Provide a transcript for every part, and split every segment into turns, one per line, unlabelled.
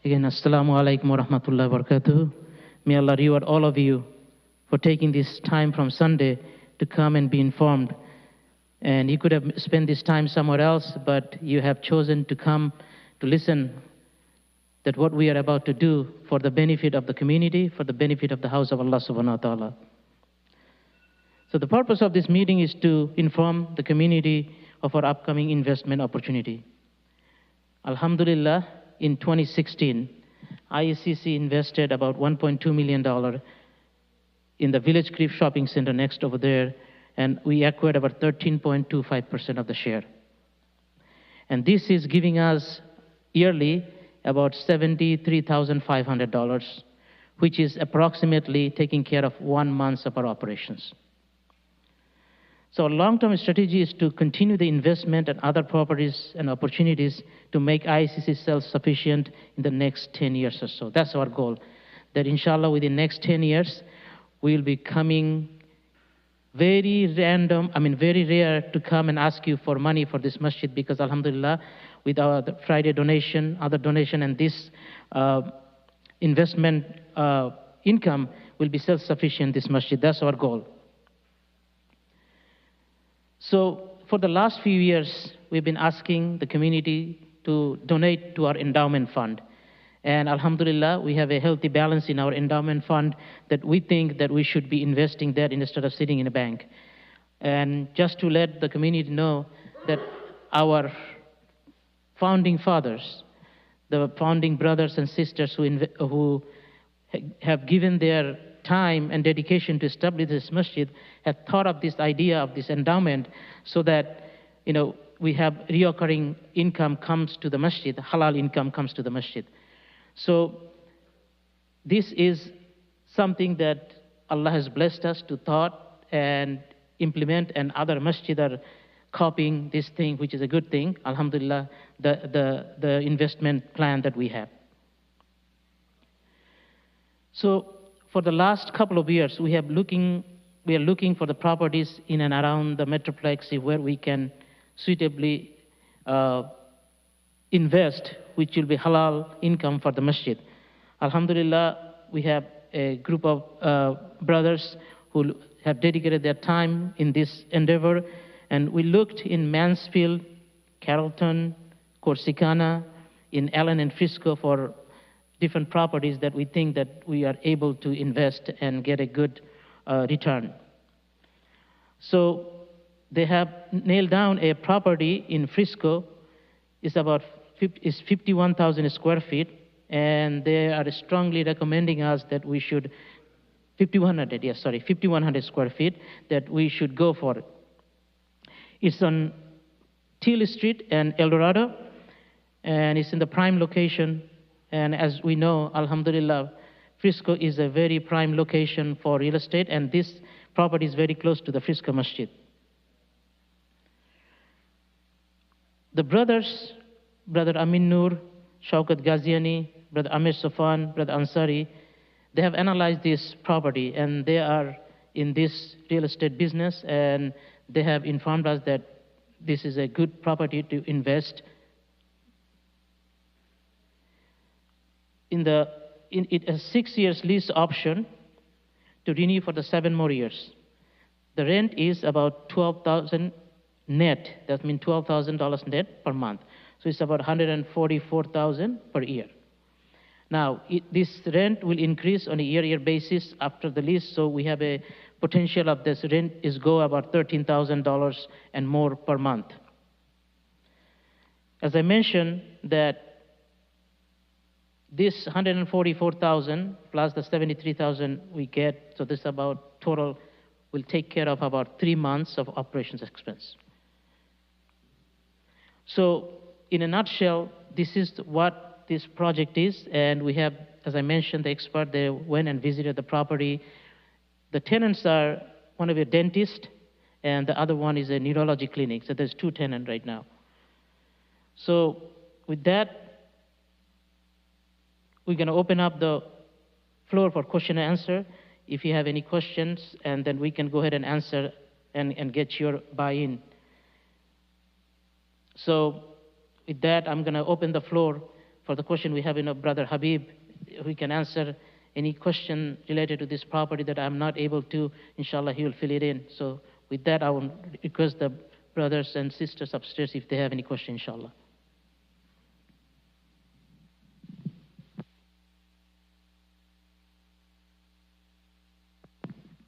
Again, Assalamu alaikum wa rahmatullahi wa barakatuh. May Allah reward all of you for taking this time from Sunday to come and be informed. And you could have spent this time somewhere else, but you have chosen to come to listen that what we are about to do for the benefit of the community, for the benefit of the house of Allah subhanahu wa ta'ala. So the purpose of this meeting is to inform the community of our upcoming investment opportunity. Alhamdulillah, in 2016, IECC invested about $1.2 million in the Village Creek Shopping Center next over there, and we acquired about 13.25% of the share. And this is giving us yearly about $73,500, which is approximately taking care of 1 month of our operations. So our long-term strategy is to continue the investment in other properties and opportunities to make IECC self-sufficient in the next 10 years or so. That's our goal, that inshallah within the next 10 years, we'll be coming very rare to come and ask you for money for this masjid, because alhamdulillah, with our Friday donation, other donation, and this investment income will be self-sufficient, this masjid. That's our goal. So for the last few years, we've been asking the community to donate to our endowment fund. And alhamdulillah, we have a healthy balance in our endowment fund that we think that we should be investing there instead of sitting in a bank. And just to let the community know that our founding fathers, the founding brothers and sisters who have given their time and dedication to establish this masjid, have thought of this idea of this endowment so that, we have reoccurring income comes to the masjid, halal income comes to the masjid. So this is something that Allah has blessed us to thought and implement, and other masjid are copying this thing, which is a good thing, alhamdulillah, the investment plan that we have. So for the last couple of years, we are looking for the properties in and around the Metroplex where we can suitably invest, which will be halal income for the masjid. Alhamdulillah, we have a group of brothers who have dedicated their time in this endeavor, and we looked in Mansfield, Carrollton, Corsicana, in Allen and Frisco for different properties that we think that we are able to invest and get a good return. So they have nailed down a property in Frisco. It's 51,000 square feet, and they are strongly recommending us that we should 5,100 square feet, that we should go for it. It's on Teal Street and El Dorado, and it's in the prime location. And as we know, alhamdulillah, Frisco is a very prime location for real estate, and this property is very close to the Frisco Masjid. The brothers, Brother Amin Noor, Shaukat Ghaziani, Brother Amir Safan, Brother Ansari, they have analyzed this property, and they are in this real estate business, and they have informed us that this is a good property to invest. It has 6 years lease option to renew for the 7 more years. The rent is about $12,000 net. That means $12,000 net per month. So it's about $144,000 per year. Now, this rent will increase on a year-year basis after the lease, so we have a potential of this rent is go about $13,000 and more per month. As I mentioned, that this 144,000 plus the 73,000 we get, so this about total will take care of about 3 months of operations expense. So in a nutshell, this is what this project is, and we have, as I mentioned, the expert, they went and visited the property. The tenants are one of a dentist, and the other one is a neurology clinic, so there's 2 tenants right now. So with that, we're going to open up the floor for question and answer. If you have any questions, and then we can go ahead and answer and get your buy-in. So with that, I'm going to open the floor for the question we have, Brother Habib, who can answer any question related to this property that I'm not able to. Inshallah, he will fill it in. So with that, I will request the brothers and sisters upstairs if they have any question, inshallah.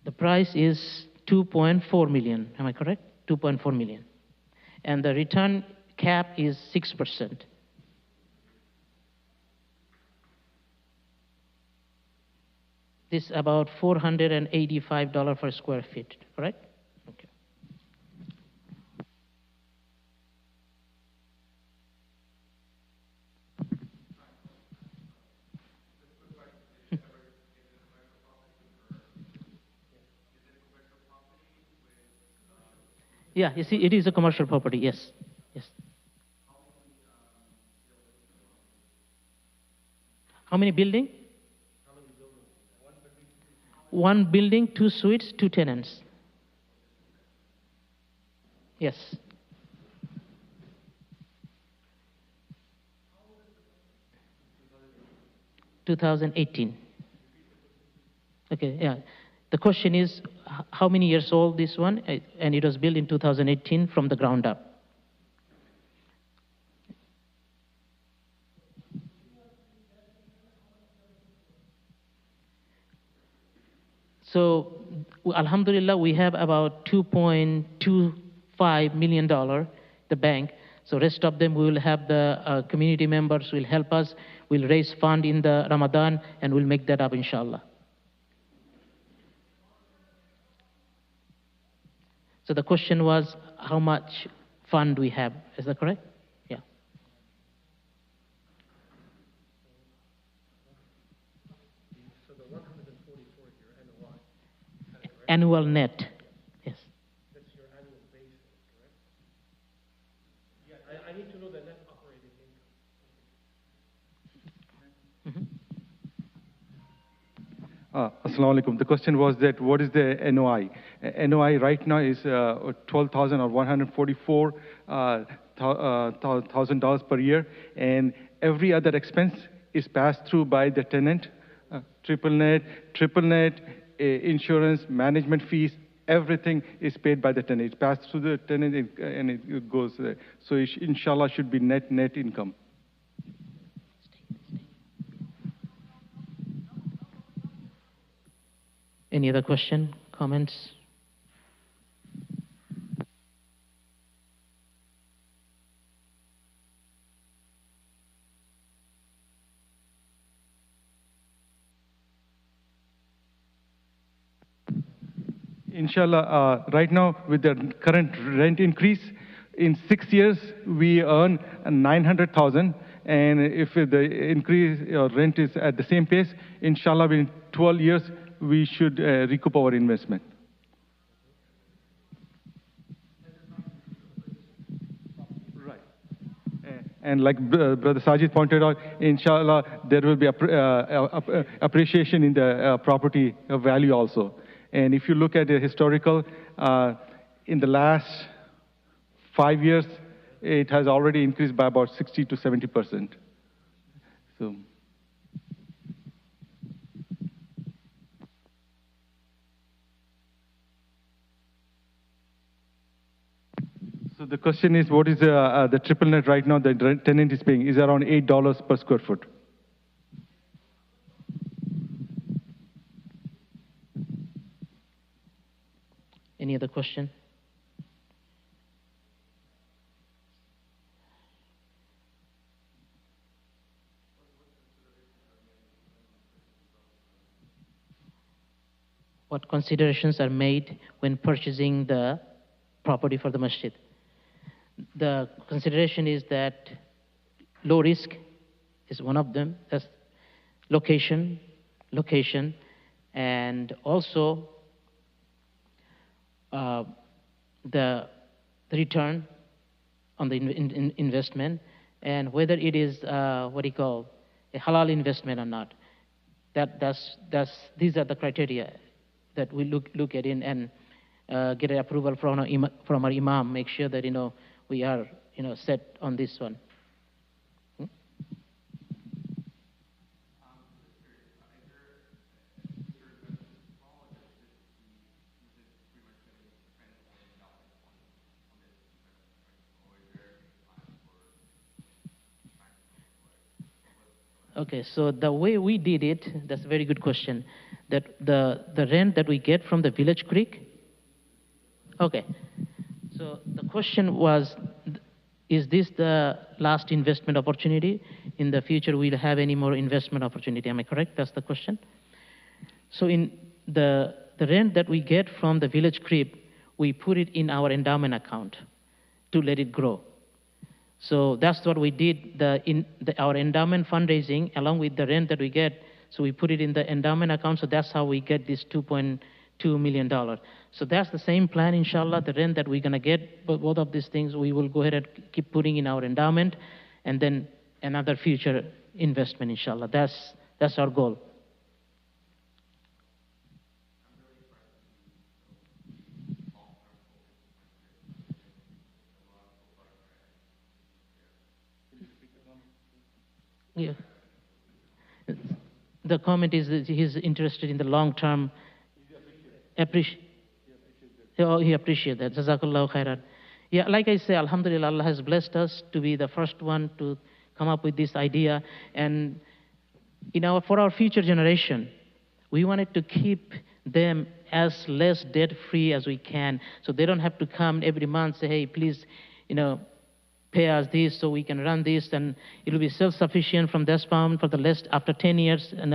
The price is 2.4 million. Am I correct? 2.4 million. And the return cap is 6%. This is about $485 per square feet, correct? Okay. Yeah, you see, it is a commercial property, yes. Yes. How many buildings? One building, 2 suites, 2 tenants. Yes. (2018). Okay, yeah. The question is, how many years old this one? And it was built in 2018 from the ground up. So, alhamdulillah, we have about $2.25 million, the bank. So rest of them, we will have the community members will help us. We'll raise fund in the Ramadan, and we'll make that up, inshallah. So the question was, how much fund we have? Is that correct? Yeah.
So the 144 is your NOI.
Annual net. Yes.
That's your annual basis, correct? Yeah, I need to know the net operating income.
Assalamu alaikum. The question was that what is the NOI? NOI right now is $12,000 or $144,000 per year, and every other expense is passed through by the tenant. Triple net, insurance, management fees, everything is paid by the tenant. It's passed through the tenant and it goes there. So inshallah should be net income.
Any other question, comments?
Inshallah, right now with the current rent increase, in 6 years we earn 900,000, and if the increase rent is at the same pace, inshallah within 12 years we should recoup our investment. Right. And like Brother Sajid pointed out, inshallah there will be appreciation in the property value also. And if you look at the historical, in the last 5 years, it has already increased by about 60 to 70%. So the question is, what is the triple net right now the tenant is paying? Is around $8 per square foot.
Any other question? What considerations are made when purchasing the property for the masjid? The consideration is that low risk is one of them. That's location, and also the return on the investment, and whether it is a halal investment or not. These are the criteria that we look at in and get an approval from our imam. Make sure that we are set on this one. Okay, so the way we did it, that's a very good question. That the rent that we get from the Village Creek. Okay, so the question was, is this the last investment opportunity? In the future, we'll have any more investment opportunity? Am I correct? That's the question. So in the rent that we get from the Village Creek, we put it in our endowment account to let it grow. So that's what we did. Our endowment fundraising, along with the rent that we get, so we put it in the endowment account. So that's how we get this $2.2 million. So that's the same plan, inshallah. The rent that we're gonna get, both of these things, we will go ahead and keep putting in our endowment, and then another future investment, inshallah. That's our goal. Yeah. The comment is that he's interested in the long-term. He appreciates that. Jazakallahu khairan. Yeah, like I say, alhamdulillah, Allah has blessed us to be the first one to come up with this idea. And for our future generation, we wanted to keep them as less debt-free as we can. So they don't have to come every month, say, hey, please, pay us this so we can run this, and it will be self-sufficient from this point for the last, after 10 years, and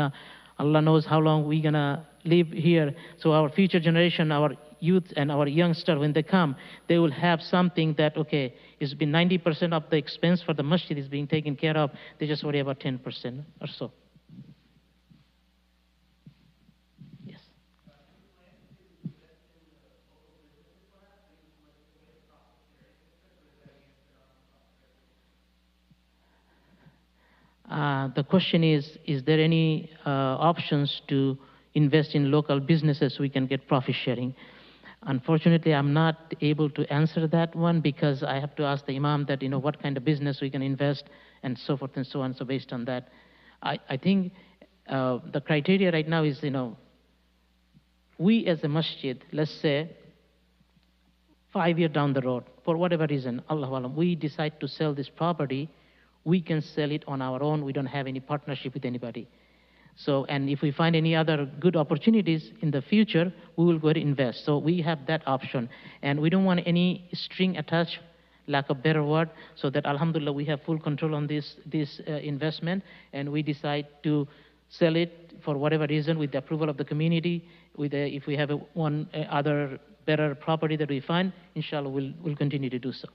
Allah knows how long we're gonna live here. So our future generation, our youth and our youngster, when they come, they will have something that, okay, it's been 90% of the expense for the masjid is being taken care of. They just worry about 10% or so. Yes. The question is there any options to invest in local businesses so we can get profit sharing? Unfortunately, I'm not able to answer that one because I have to ask the Imam that, what kind of business we can invest and so forth and so on. So based on that, I think the criteria right now is, we as a masjid, let's say, 5 years down the road, for whatever reason, Allahu Alam, we decide to sell this property, we can sell it on our own. We don't have any partnership with anybody. So, and if we find any other good opportunities in the future, we will go ahead and invest. So we have that option. And we don't want any string attached, lack of better word, so that alhamdulillah, we have full control on this investment, and we decide to sell it for whatever reason with the approval of the community. If we have one other better property that we find, inshallah, we'll continue to do so.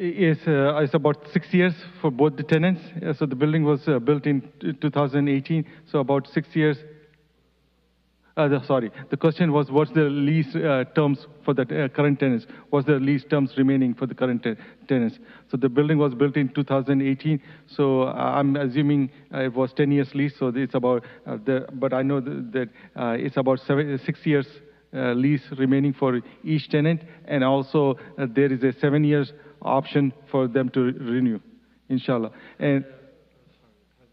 It's about 6 years for both the tenants. So the building was built in 2018, so about 6 years. The question was, what's the lease terms for the current tenants? What's the lease terms remaining for the current tenants? So the building was built in 2018, so I'm assuming it was 10 years lease, so it's about, but I know that it's about 6 years lease remaining for each tenant, and also there is a 7 years option for them to renew, inshallah. And
has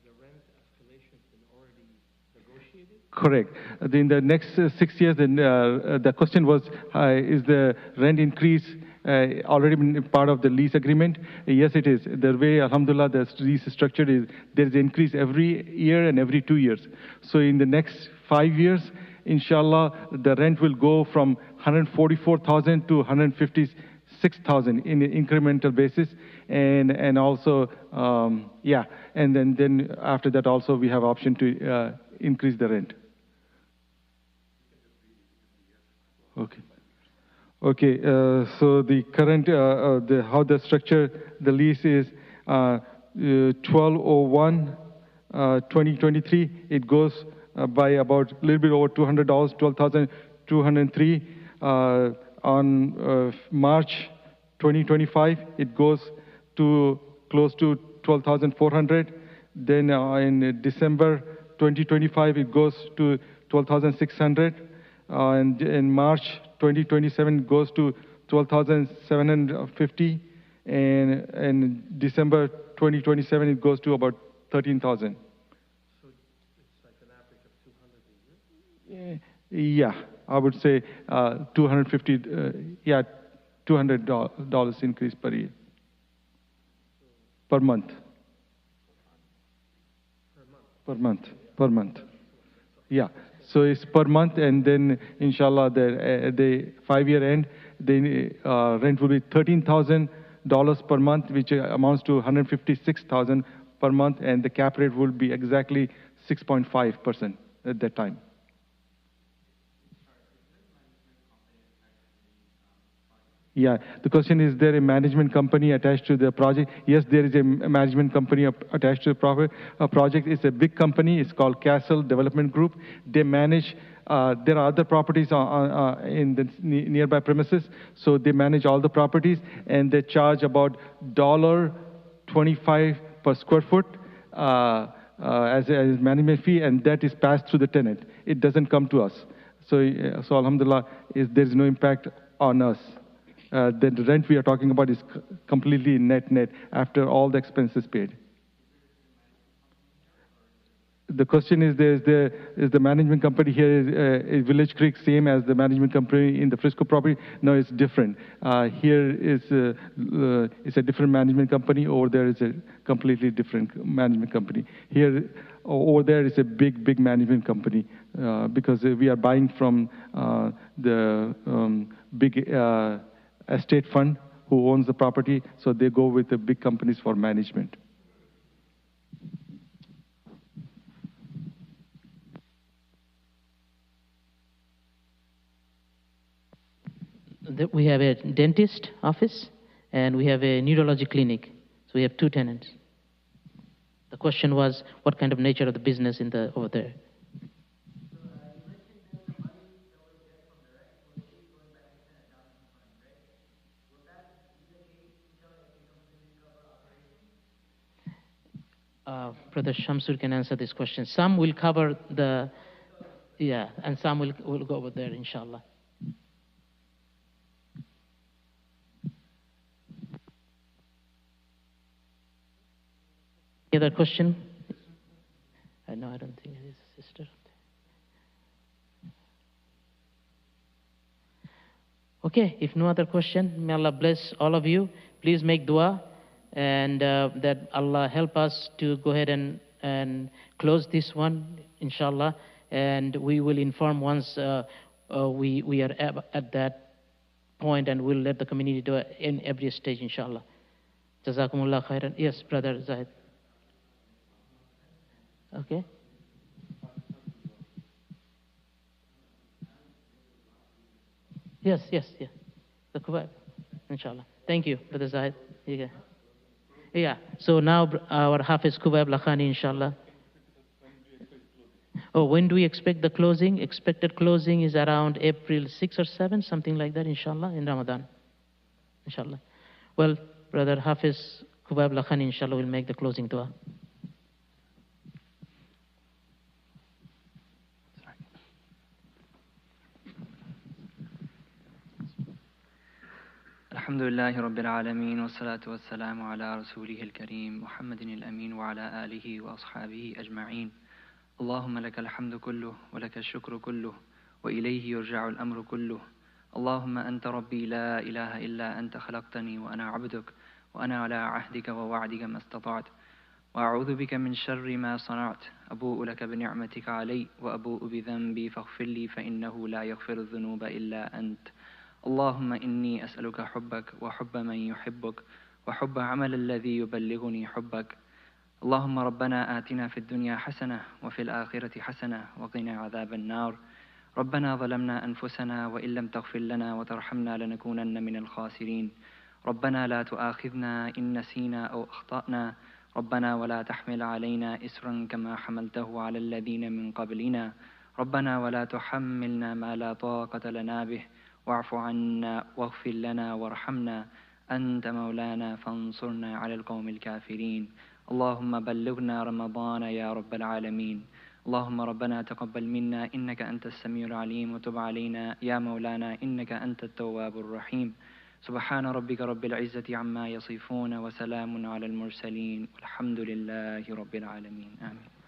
the rent escalation been already negotiated?
Correct. In the next 6 years, then the question was, is the rent increase already been part of the lease agreement? Yes, it is. The way, alhamdulillah, the lease is structured is there is an increase every year and every 2 years. So in the next 5 years, inshallah, the rent will go from 144,000 to 156,000 in an incremental basis, and also and then after that also we have option to increase the rent. Okay. So the current how the structure the lease is 12/01 2023. It goes by about a little bit over $200, 12,203. On March 2025, it goes to close to 12,400. Then in December 2025, it goes to 12,600. And in March 2027, it goes to 12,750. And in December 2027, it goes to about 13,000.
So it's like an average of 200 a year?
Yeah, I would say $200 increase per year, per month. Per month. Yeah. So it's per month, and then inshallah, the 5-year end, the rent will be $13,000 per month, which amounts to $156,000 per month, and the cap rate will be exactly 6.5% at that time. Yeah, the question is there a management company attached to the project? Yes, there is a management company attached to the project. It's a big company. It's called Castle Development Group. They manage, there are other properties in the nearby premises, so they manage all the properties, and they charge about $25 per square foot as management fee, and that is passed through the tenant. It doesn't come to us. So alhamdulillah, there's no impact on us. The rent we are talking about is completely net after all the expenses paid. The question is, is the management company here is Village Creek same as the management company in the Frisco property? No, it's different. Here is it's a different management company. Over there is a completely different management company. Here, over there is a big management company because we are buying from the big estate fund who owns the property, so they go with the big companies for management.
We have a dentist office and we have a neurology clinic. So we have 2 tenants. The question was, what kind of nature of the business over there? Brother Shamsur can answer this question. Some will cover and some will go over there, inshallah. Any other question? No, I don't think it is, sister. Okay, if no other question, may Allah bless all of you. Please make dua, and that Allah help us to go ahead and close this one, inshallah. And we will inform once we are at that point, and we'll let the community do it in every stage, inshallah. Jazakumullah khairan. Yes, brother Zahid. Okay. Yes. The Kuwait, inshallah. Thank you, Brother Zahid. Yeah. So now our Hafiz Kuwait Lakhani, inshallah. Oh, when do we expect the closing? Expected closing is around April 6 or 7, something like that, inshallah, in Ramadan. Inshallah. Well, Brother Hafiz Kuwait Lakhani, inshallah, will make the closing dua.
الحمد لله رب العالمين والصلاة والسلام على رسوله الكريم محمد الأمين وعلى آله وأصحابه أجمعين. اللهم لك الحمد كله ولك الشكر كله وإليه يرجع الأمر كله. اللهم أنت ربي لا إله إلا أنت خلقتني وأنا عبدك وأنا على عهدك ووعدك ما استطعت وأعوذ بك من شر ما صنعت. أبوء لك بنعمتك علي وأبوء بذنبي فاغفر لي فإنه لا يغفر الذنوب إلا أنت. اللهم إني أسألك حبك وحب من يحبك وحب عمل الذي يبلغني حبك. اللهم ربنا آتنا في الدنيا حسنة وفي الآخرة حسنة وقنا عذاب النار. ربنا ظلمنا أنفسنا وإن لم تغفر لنا وترحمنا لنكونن من الخاسرين. ربنا لا تؤاخذنا إن نسينا أو أخطأنا. ربنا ولا تحمل علينا إسرا كما حملته على الذين من قبلنا. ربنا ولا تحملنا ما لا طاقة لنا به. واعف عنا واغفر لنا وارحمنا أنت مولانا فانصرنا على القوم الكافرين. اللهم بلغنا رمضان يا رب العالمين. اللهم ربنا تقبل منا إنك أنت السميع العليم وتب علينا يا مولانا إنك أنت التواب الرحيم. سبحان ربك رب العزة عما يصفون وسلام على المرسلين والحمد لله رب العالمين. آمين.